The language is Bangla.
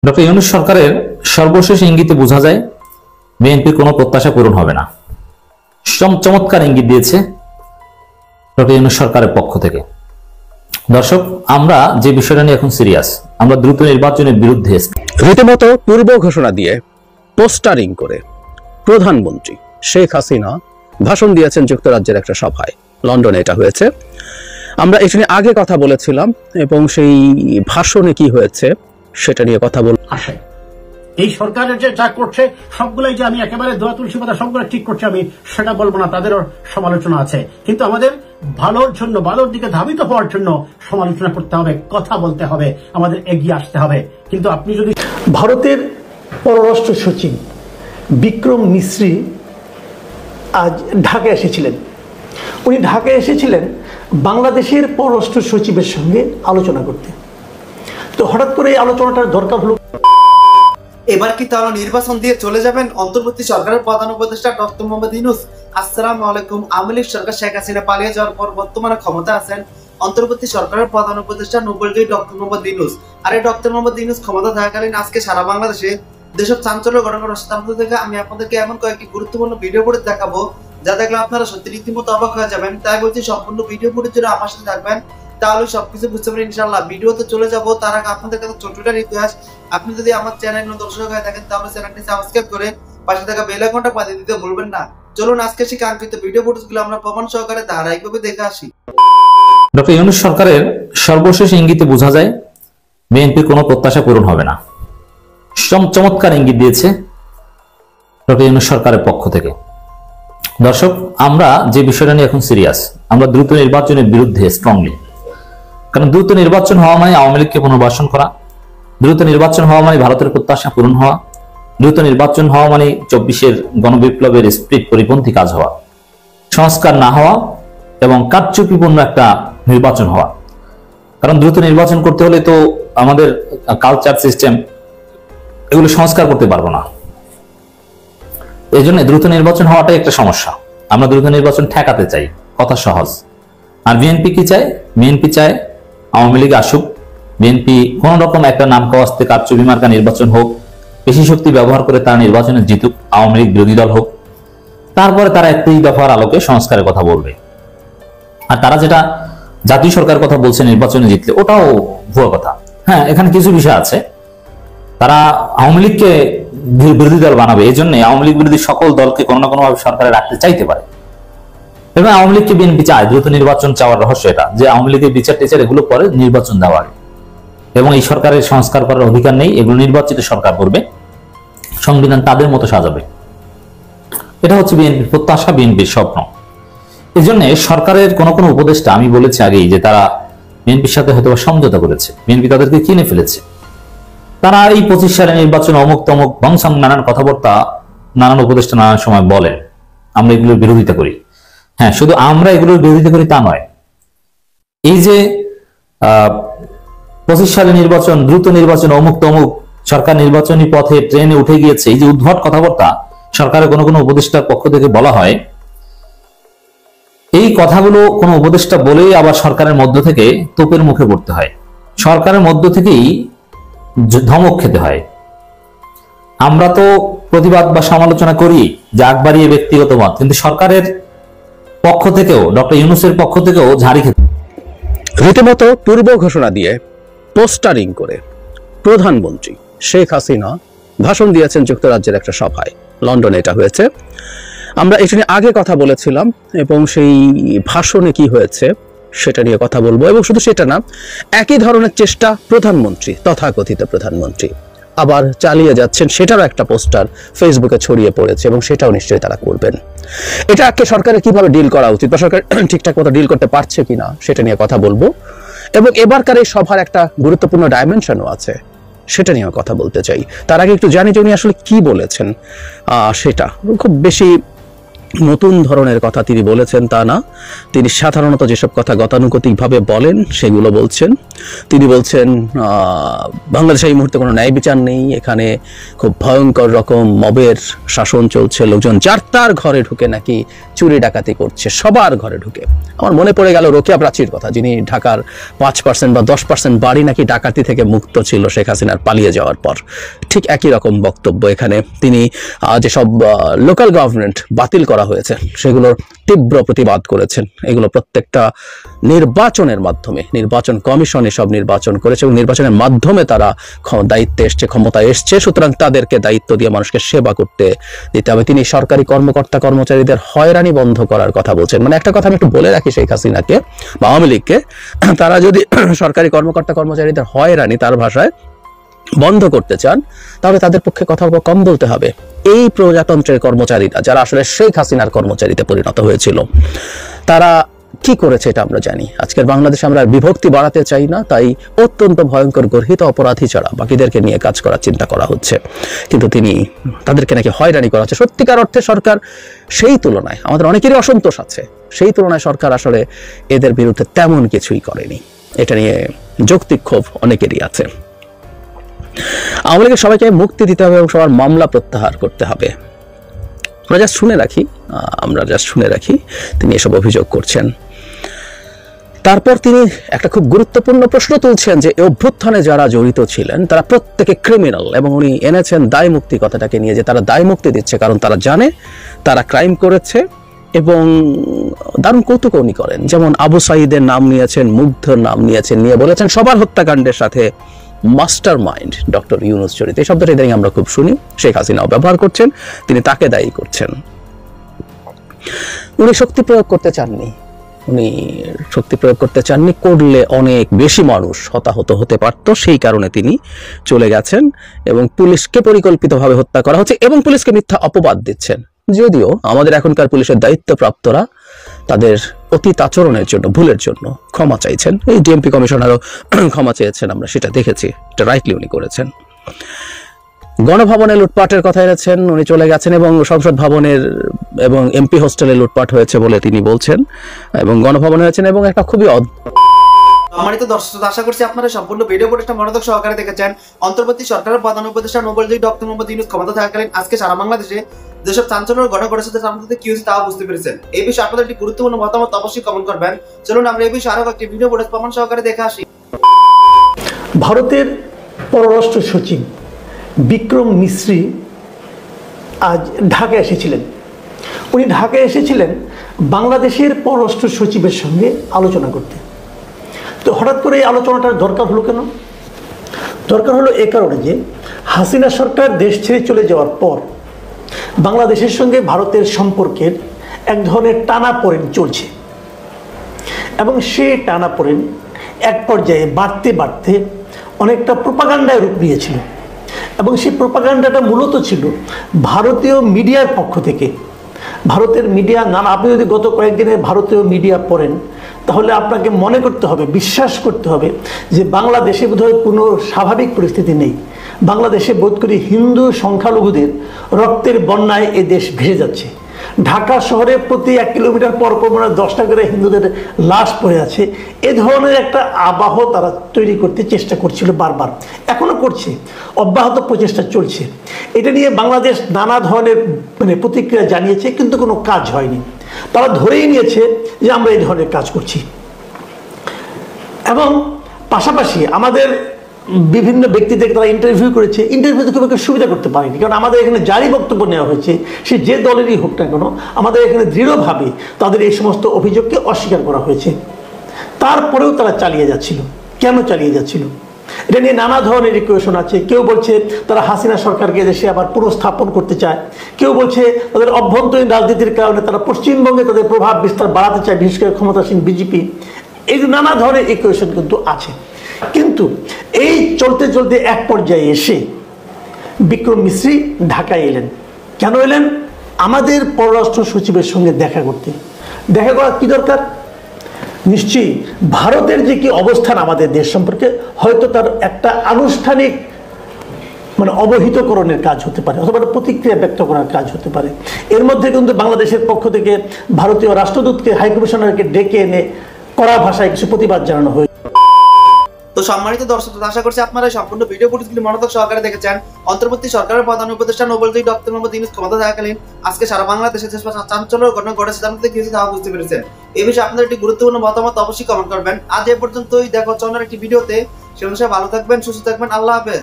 ডক্টর ইউনূস সরকারের সর্বশেষ ইঙ্গিতে বোঝা যায় বিএনপির কোনো প্রত্যাশা পূরণ হবে না। চমৎকার ইঙ্গিত দিয়েছে ডক্টর ইউনূস সরকারের পক্ষ থেকে। দর্শক, আমরা যে বিষয়টা নিয়ে এখন সিরিয়াস, আমরা দ্রুত নির্বাচনের বিরুদ্ধে রীতিমতো পূর্ব ঘোষণা দিয়ে পোস্টারিং করে প্রধানমন্ত্রী শেখ হাসিনা ভাষণ দিয়েছেন যুক্তরাজ্যের একটা সভায়। লন্ডনে এটা হয়েছে। আমরা এটা নিয়ে আগে কথা বলেছিলাম এবং সেই ভাষণে কি হয়েছে সেটা নিয়ে কথা বল আসে। এই সরকারের যে যা করছে সবগুলাই যে আমি একেবারে দোয়া তুলসী পাতা সবগুলো ঠিক করছে আমি সেটা বলবো না, তাদেরও সমালোচনা আছে। কিন্তু আমাদের ভালোর জন্য, ভালোর দিকে ধাবিত হওয়ার জন্য সমালোচনা করতে হবে, কথা বলতে হবে, আমাদের এগিয়ে আসতে হবে। কিন্তু আপনি যদি ভারতের পররাষ্ট্র সচিব বিক্রম মিশ্রি আজ ঢাকায় এসেছিলেন। উনি ঢাকায় এসেছিলেন বাংলাদেশের পররাষ্ট্র সচিবের সঙ্গে আলোচনা করতে। তো হঠাৎ করে এই আলোচনাটার দরকার হলো। এবার কি তাহলে নির্বাচন দিয়ে চলে যাবেন অন্তর্বর্তী সরকারের প্রধান উপদেষ্টা ডক্টর মোহাম্মদ ইউনূস? আসসালামু আলাইকুম। আওয়ামী লীগ সরকার শেখ হাসিনা পালিয়ে যাওয়ার পর বর্তমানে ক্ষমতা আছেন অন্তর্বর্তী সরকারের প্রধান উপদেষ্টা নোবেল জয়ী ডক্টর মোহাম্মদ ইউনূস। আর এই ডক্টর মোহাম্মদ ইউনূস ক্ষমতা থাকাকালীন আজকে সারা বাংলাদেশে যেসব চাঞ্চল্য ঘটনা ঘটছে তার মধ্যে থেকে আমি আপনাদেরকে এমন কয়েকটি গুরুত্বপূর্ণ ভিডিও ফুটেজ দেখাবো যা দেখলে আপনারা সত্যি রীতিমতো অবাক হয়ে যাবেন। তাই বলছি সম্পূর্ণ ভিডিও ফুটেজ জন্য আমার সাথে থাকবেন, তাহলে সবকিছু বুঝতে পারেন ইনশাআল্লাহ। ভিডিওতে চলে যাব তার আগে আপনাদের কাছে ছোট্ট রিকোয়েস্ট, আপনি যদি আমার চ্যানেল নতুন দর্শক হয়ে থাকেন তাহলে চ্যানেলটি সাবস্ক্রাইব করে পাশে থাকা বেল আইকনটা বাজিয়ে দিতে ভুলবেন না। চলুন আজকে সেই কাঙ্ক্ষিত ভিডিও ফুটেজগুলো আমরা প্রমাণ সহকারে ধারাবাহিকভাবে দেখে আসি। ডক্টর ইউনূস সরকারের সর্বশেষ ইঙ্গিতে বোঝা যায় বিএনপির কোনো প্রত্যাশা পূরণ হবে না। চমৎকার ইঙ্গিত দিয়েছে ডক্টর ইউনূস সরকারের পক্ষ থেকে। দর্শক, আমরা যে বিষয়টা নিয়ে এখন সিরিয়াস, আমরা দ্রুত নির্বাচনের বিরুদ্ধে স্ট্রংলি। কারণ দ্রুত নির্বাচন হওয়া মানে আওয়ামী লীগকে পুনর্বাসন করা, দ্রুত নির্বাচন হওয়া মানে ভারতের প্রত্যাশা পূরণ হওয়া, দ্রুত নির্বাচন হওয়া মানে 24-এর গণবিপ্লবের স্পিরিট পরিপন্থী কাজ হওয়া, সংস্কার না হওয়া এবং কারচুপিপূর্ণ একটা নির্বাচন হওয়া। কারণ দ্রুত নির্বাচন করতে হলে তো আমাদের কালচার সিস্টেম এগুলো সংস্কার করতে পারবো না। এই জন্য দ্রুত নির্বাচন হওয়াটাই একটা সমস্যা। আমরা দ্রুত নির্বাচন ঠেকাতে চাই, কথা সহজ। আর বিএনপি কি চায়? বিএনপি চায় আওয়ামী লীগ আসুক, বিএনপি কোন রকম একটা নাম কাওয়াস্তে কারচুপি মার্কা নির্বাচন হোক, পেশি শক্তি ব্যবহার করে তারা নির্বাচনে জিতুক, আওয়ামী লীগ বিরোধী দল হোক, তারপরে তারা একটি দফার আলোকে সংস্কারের কথা বলবে। আর তারা যেটা জাতীয় সরকার কথা বলছে নির্বাচনে জিতলে, ওটাও ভুয়া কথা। হ্যাঁ, এখানে কিছু বিষয় আছে। তারা আওয়ামী লীগকে বিরোধী দল বানাবে, এই জন্য আওয়ামী লীগ বিরোধী সকল দলকে কোনো না কোনো ভাবে সরকারে রাখতে চাইতে পারে। এবং আওয়ামী লীগকে বিএনপি চায় দ্রুত নির্বাচন চাওয়ার রহস্য এটা, যে আওয়ামী লীগের বিচার টিচার এগুলো পরে নির্বাচন দেওয়ার, এবং এই সরকারের সংস্কার করার অধিকার নেই, এগুলো নির্বাচিত সরকার করবে, সংবিধান তাদের মতো সাজাবে। এটা হচ্ছে বিএনপির প্রত্যাশা, বিএনপির স্বপ্ন। এই জন্য সরকারের কোন কোন উপদেষ্টা, আমি বলেছি আগেই যে তারা বিএনপির সাথে হয়তো সমঝোতা করেছে, বিএনপি তাদেরকে কিনে ফেলেছে। তারা এই 25 সালে নির্বাচন অমুক তমুক বংশং নানান কথাবার্তা নানান উপদেষ্টা নানান সময় বলেন, আমরা এগুলোর বিরোধিতা করি। হ্যাঁ, শুধু আমরা এগুলোর বিরোধিতা করি তা নয়, এই যে 25 সালে নির্বাচন, দ্রুত নির্বাচন, অমুক তমুক, সরকার নির্বাচনী পথে ট্রেনে উঠে গিয়েছে, এই যে উদ্ভট কথাবার্তা সরকারের কোনো কোনো উপদেষ্টার পক্ষ থেকে বলা হয়, এই কথাগুলো কোনো উপদেষ্টা বলেই আবার সরকারের মধ্য থেকে তোপের মুখে পড়তে হয়, সরকারের মধ্য থেকেই ধমক খেতে হয়। আমরা তো প্রতিবাদ বা সমালোচনা করি যে আগ বাড়িয়ে ব্যক্তিগত মত, কিন্তু সরকারের পক্ষ থেকেও, ডক্টর ইউনূসের পক্ষ থেকেও ঝাড়ি খেতে। রীতিমতো পূর্ব ঘোষণা দিয়ে পোস্টারিং করে প্রধানমন্ত্রী শেখ হাসিনা ভাষণ দিয়েছেন যুক্তরাজ্যের একটা সভায়। লন্ডনে এটা হয়েছে। আমরা এটা নিয়ে আগে কথা বলেছিলাম এবং সেই ভাষণে কি হয়েছে সেটা নিয়ে কথা বলবো। এবং শুধু সেটা না, একই ধরনের চেষ্টা প্রধানমন্ত্রী, তথাকথিত প্রধানমন্ত্রী আবার চালিয়ে যাচ্ছেন, সেটারও একটা পোস্টার ফেসবুকে ছড়িয়ে পড়েছে এবং সেটাও নিশ্চয়ই তারা করবেন। এটাকে সরকারের কিভাবে ডিল করা উচিত বা সরকার ঠিকঠাক মতো ডিল করতে পারছে কিনা সেটা নিয়ে কথা বলবো। এবং এবারকার এই সভার একটা গুরুত্বপূর্ণ ডাইমেনশনও আছে, সেটা নিয়ে কথা বলতে চাই। তার আগে একটু জানি যে উনি আসলে কি বলেছেন। সেটা খুব বেশি নতুন ধরনের কথা তিনি বলেছেন তা না, তিনি সাধারণত যেসব কথা গতানুগতিকভাবে বলেন সেগুলো বলছেন। তিনি বলছেন বাংলাদেশে এই মুহূর্তে কোনো ন্যায় বিচার নেই, এখানে খুব ভয়ঙ্কর রকম মবের শাসন চলছে, লোকজন যার তার ঘরে ঢুকে নাকি চুরি ডাকাতি করছে, সবার ঘরে ঢুকে। আমার মনে পড়ে গেল রোকেয়া প্রাচীর কথা, যিনি ঢাকার 5% বা 10% বাড়ি নাকি ডাকাতি থেকে মুক্ত ছিল শেখ হাসিনার পালিয়ে যাওয়ার পর। ঠিক একই রকম বক্তব্য এখানে। তিনি যেসব লোকাল গভর্নমেন্ট বাতিল করা হয়েছে সেগুলোর তীব্র প্রতিবাদ করেছেন। এগুলো প্রত্যেকটা নির্বাচনের মাধ্যমে, নির্বাচন কমিশন এসব নির্বাচন করেছে এবং নির্বাচনের মাধ্যমে তারা দায়িত্বে এসছে, ক্ষমতায় এসছে, সুতরাং তাদেরকে দায়িত্ব দিয়ে মানুষকে সেবা করতে দিতে হবে। তিনি সরকারি কর্মকর্তা কর্মচারীদের হয়রানি বন্ধ করার কথা বলছেন। মানে একটা কথা আমি একটু বলে রাখি শেখ হাসিনাকে বা আওয়ামী লীগকে, তারা যদি সরকারি কর্মকর্তা কর্মচারীদের হয়রানি তার ভাষায় বন্ধ করতে চান তাহলে তাদের পক্ষে কথা কম বলতে হবে। এই প্রজাতন্ত্রের কর্মচারীরা যারা আসলে শেখ হাসিনার কর্মচারীতে পরিণত হয়েছিল, তারা কি করেছে এটা আমরা জানি। আজকের বাংলাদেশে আমরা বিভক্তি বাড়াতে চাই না, তাই অত্যন্ত ভয়ঙ্কর গর্হিত অপরাধী ছাড়া বাকিদেরকে নিয়ে কাজ করার চিন্তা করা হচ্ছে, কিন্তু তাদেরকে নাকি হয়রানি করা হচ্ছে। সত্যিকার অর্থে সরকার সেই তুলনায়, আমাদের অনেকেরই অসন্তোষ আছে, সেই তুলনায় সরকার আসলে এদের বিরুদ্ধে তেমন কিছুই করেনি। এটা নিয়ে যৌক্তিক ক্ষোভ অনেকেরই আছে। আওয়ামী লীগের সবাইকে মুক্তি দিতে হবে এবং সবার মামলা প্রত্যাহার করতে হবে। আমরা জাস্ট শুনে রাখি তিনি এসব অভিযোগ করছেন। তারপর তিনি একটা খুব গুরুত্বপূর্ণ প্রশ্ন তুলছেন যে অভ্যুত্থানে যারা জড়িত ছিলেন তারা প্রত্যেকে ক্রিমিনাল, এবং উনি এনেছেন দায় মুক্তি কথাটাকে নিয়ে, যে তারা দায় মুক্তি দিচ্ছে কারণ তারা জানে তারা ক্রাইম করেছে। এবং দারুণ কৌতুক উনি করেন, যেমন আবু সাঈদের নাম নিয়েছেন, মুগ্ধর নাম নিয়েছেন, নিয়ে বলেছেন সবার হত্যাকাণ্ডের সাথে মাস্টার মাইন্ড ডক্টর ইউনূস জড়িত। এই শব্দটা ইদানিং আমরা খুব শুনি, শেখ হাসিনাও ব্যবহার করছেন, তিনি তাকে দায়ী করছেন। উনি শক্তি প্রয়োগ করতে চাননি, করলে অনেক বেশি মানুষ হতাহত হতে পারত, সেই কারণে তিনি চলে গেছেন এবং পুলিশকে পরিকল্পিতভাবে হত্যা করা হচ্ছে এবং পুলিশকে মিথ্যা অপবাদ দিচ্ছেন। যদিও আমাদের এখনকার পুলিশের দায়িত্বপ্রাপ্তরা তাদের অতীত আচরণের জন্য, ভুলের জন্য ক্ষমা চাইছেন। এই ডিএমপি কমিশনারও ক্ষমা চেয়েছেন, আমরা সেটা দেখেছি, এটা রাইটলি উনি করেছেন। গণভবনে লুটপাটের কথা এনেছেন, উনি চলে গেছেন, এবং সংসদ ভবনের এবং এমপি হোস্টেলে লুটপাট হয়েছে বলে তিনি বলছেন, এবং গণভবনে হয়েছেন, এবং একটা খুবই সম্মানিত দর্শক, আশা করছি আপনারা সম্পূর্ণ ভিডিও ফুটেজটা মনোযোগ সহকারে দেখেছেন। অন্তর্বর্তী সরকারের প্রধান উপদেষ্টা নোবেল জয়ী ডক্টর মোহাম্মদ ইউনূস ক্ষমতা থাকাকালীন আজকে সারা বাংলাদেশে যেসব চাঞ্চল্যকর ঘটনা ঘটেছে তার মধ্যে কি হয়েছে তাও বুঝতে পেরেছেন। এই বিষয়ে আপনাদের একটি গুরুত্বপূর্ণ মতামত অবশ্যই কমেন্ট করবেন। চলুন আমরা এই বিষয়ে আরো একটি ভিডিও ফুটেজ প্রমাণ সহকারে দেখে আসি। ভারতের পররাষ্ট্র সচিব বিক্রম মিশ্রি আজ ঢাকায় এসেছিলেন। উনি ঢাকায় এসেছিলেন বাংলাদেশের পররাষ্ট্র সচিবের সঙ্গে আলোচনা করতে। তো হঠাৎ করে এই আলোচনাটার দরকার হলো কেন? দরকার হলো এ কারণে যে হাসিনা সরকার দেশ ছেড়ে চলে যাওয়ার পর বাংলাদেশের সঙ্গে ভারতের সম্পর্কের এক ধরনের টানাপোড়েন চলছে, এবং সেই টানাপোড়েন এক পর্যায়ে বাড়তে বাড়তে অনেকটা প্রোপাগান্ডায় রূপ নিয়েছিল, এবং সেই প্রোপাগান্ডাটা মূলত ছিল ভারতীয় মিডিয়ার পক্ষ থেকে। ভারতের মিডিয়া আপনি যদি গত কয়েকদিনের ভারতীয় মিডিয়া পড়েন তাহলে আপনাকে মনে করতে হবে, বিশ্বাস করতে হবে যে বাংলাদেশে বোধহয় কোনো স্বাভাবিক পরিস্থিতি নেই। বাংলাদেশে বোধ করি হিন্দু সংখ্যালঘুদের রক্তের বন্যায় এ দেশ ভেসে যাচ্ছে। ঢাকা শহরে প্রতি 1 কিলোমিটার পর পর 10টা করে হিন্দুদের লাশ পড়ে আছে। এ ধরনের একটা আবহ তারা তৈরি করতে চেষ্টা করছিল বারবার, এখনো করছে, অব্যাহত প্রচেষ্টা চলছে। এটা নিয়ে বাংলাদেশ নানা ধরনের প্রতিক্রিয়া জানিয়েছে, কিন্তু কোনো কাজ হয়নি। তারা ধরেই নিয়েছে যে আমরা এই ধরনের কাজ করছি। এবং পাশাপাশি আমাদের বিভিন্ন ব্যক্তিদের তারা ইন্টারভিউ করেছে, ইন্টারভিউতে খুব একটা সুবিধা করতে পারেনি, কারণ আমাদের এখানে জারি বক্তব্য নেওয়া হয়েছে, সে যে দলেরই হোক না কেন, আমাদের এখানে দৃঢ়ভাবে তাদের এই সমস্ত অভিযোগকে অস্বীকার করা হয়েছে। তারপরেও তারা চালিয়ে যাচ্ছিল। কেন চালিয়ে যাচ্ছিল? এটা নিয়ে নানা ধরনের ইকুয়েশন আছে। কেউ বলছে তারা হাসিনা সরকারকে দেশে আবার পুনঃস্থাপন করতে চায়, কেউ বলছে তাদের অভ্যন্তরীণ রাজনীতির কারণে তারা পশ্চিমবঙ্গে তাদের প্রভাব বিস্তার বাড়াতে চায়, বিশেষ করে ক্ষমতাসীন বিজেপি। এই নানা ধরনের ইকুয়েশন কিন্তু আছে। কিন্তু এই চলতে চলতে এক পর্যায়ে এসে বিক্রম মিশ্রি ঢাকায় এলেন। কেন এলেন? আমাদের পররাষ্ট্র সচিবের সঙ্গে দেখা করতে। দেখা করা কি দরকার? নিশ্চয়ই ভারতের যে কি অবস্থান আমাদের দেশ সম্পর্কে, হয়তো তার একটা আনুষ্ঠানিক মানে অবহিতকরণের কাজ হতে পারে, অথবা একটা প্রতিক্রিয়া ব্যক্ত করার কাজ হতে পারে। এর মধ্যে কিন্তু বাংলাদেশের পক্ষ থেকে ভারতীয় রাষ্ট্রদূতকে, হাইকমিশনারকে ডেকে এনে কড়া ভাষায় কিছু প্রতিবাদ জানানো হয়েছে। তো সম্মানিত দর্শক, আশা করছি আপনারা সম্পূর্ণ ভিডিও ফুটেজগুলি মনোযোগ সহকারে দেখেছেন। অন্তর্বর্তী সরকারের প্রধান উপদেষ্টা নোবেলজয়ী ডক্টর মোহাম্মদ ইউনূস ক্ষমতা থাকাকালীন আজকে সারা বাংলাদেশে যে চাঞ্চল্যকর ঘটনা ঘটেছে তার মধ্যে কি হয়েছে তা বুঝতে পেরেছেন। এই বিষয়ে আপনাদের একটি গুরুত্বপূর্ণ মতামত অবশ্যই কমেন্ট করবেন। আজ এ পর্যন্তই, দেখা হচ্ছে অন্য একটি ভিডিওতে। সে অনুসারে ভালো থাকবেন, সুস্থ থাকবেন। আল্লাহ হাফেজ।